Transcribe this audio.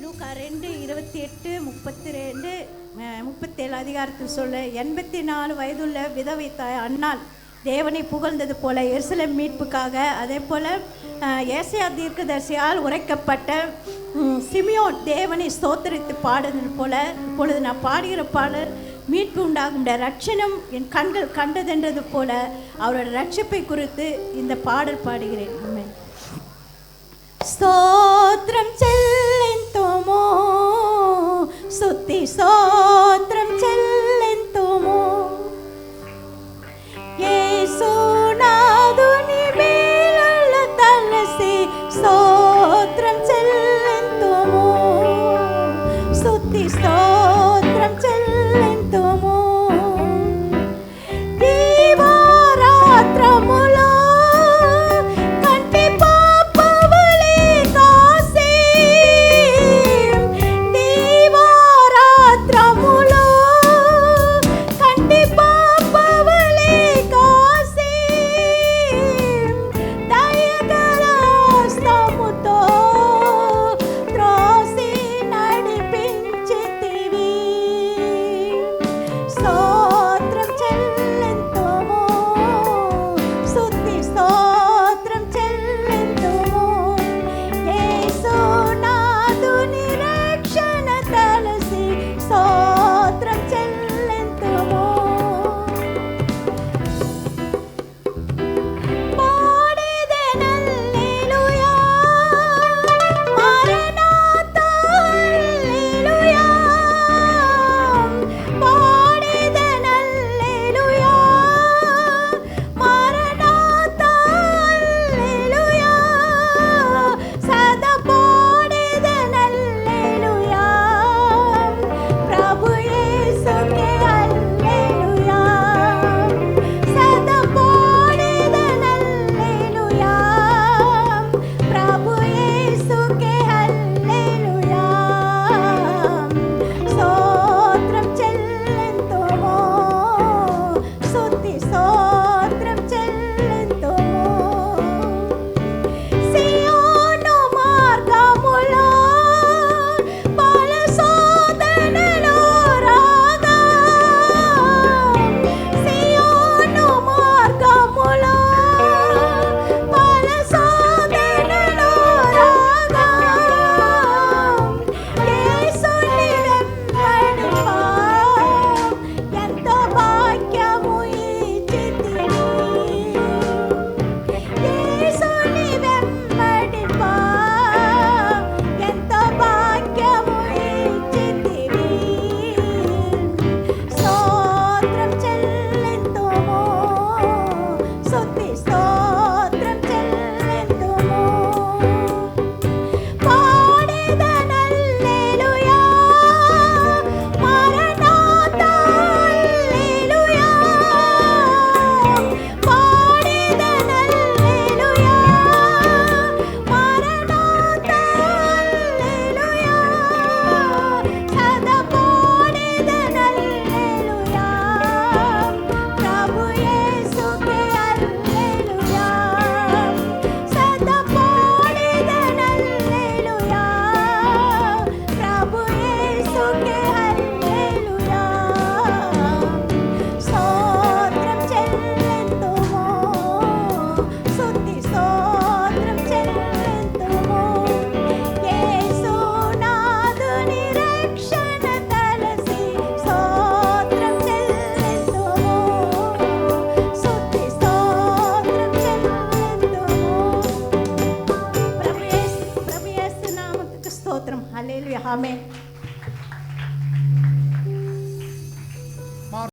லூக்கா 2:28-32 37 அதிகாரத்தில் சொல்ல 84 வயதுள்ள விதவை தாய் அன்னாள் தேவனை புகழ்ந்தது போல எருசலேம் மீட்புக்காக, அதே போல் ஏசாயா தீர்க்கதரிசியால் உரைக்கப்பட்ட சிமியோன் தேவனை ஸ்தோத்தரித்து பாடுவது போல இப்பொழுது நான் பாடுகிற பாடல் மீட்பு உண்டாகும் ரட்சணம் என் கண்கள் கண்டதென்றது போல அவரோட ரட்சிப்பை குறித்து இந்த பாடல் பாடுகிறேன். ஆமென். ஸ்தோத்திரம் செல்லென்துமோ சுத்தி ஸ்தோத்திரம் செல்லென்துமோ యేసునాదుని మేలుల తలసి స్తోత్రం చెల్లెంతుము స్తుతి స్తోత్రం చెల్లెంతుము దీవారాత్రములో కంటి పాపవలే కాసి దీవారాత్రములో కంటి పాపవలే కాసి దయగల హస్తముతో త్రోసి నడిపించితివి స్తోత్రం చెల్లెంతుము స్తుతి స్తోత్రం చెల్లెంతుము యేసునాదుని రక్షణ తలసి స్తోత్రం చెల్లెంతుము పాడేదెనల్లెలూయా మరణాత హల్లెలూయా పాడేదెనల్లెలూయా మరణాత హల్లెలూయా సదా పాడేదెనల్లెలూయా ప్రభు యేసుకే హల్లెలూయా సదా పాడేదెనల్లెలూయా ప్రభు యేసుకే హల్లెలూయా స్తోత్రం చెల్లెంతుము స్తుతి స్తోత్రం చెల్లెంతుము సియోను మార్గములో బల శోధనలో రాగా సియోను మార్గములో బల శోధనలో రాగా యేసుని వెంబడిపా ఎంతో భాగ్యము ఇచ్చితివి యేసుని వెంబడిపా ఎంతో భాగ్యము ఇచ్చితివి స్తోత్రం చెల్లెంతుము స్తుతి స్తోత్రం చెల్లెంతుము పాడేదెనల్లెలూయా మరణాత హల్లెలూయా పాడేదెనల్లెలూయా మరణాత హల్లెలూయా సదా పాడేదెనల్లెలూయా ప్రభు యేసుకే హల్లెలూయా సదా పాడేదెనల్లెలూయా ప్రభు యేసుకే హల్లెలూయా స్తోత్రం చెల్లెంతుము స్తుతి స్తోత్రం చెల్లెంతుము యేసునాదుని రక్షణ తలసి స్తోత్రం చెల్లెంతుము స్తుతి స్తోత్రం చెల్లెంతుము ప్రభు యేసు నామముకు స్తోత్రం హల్లెలూయా ఆమేన్.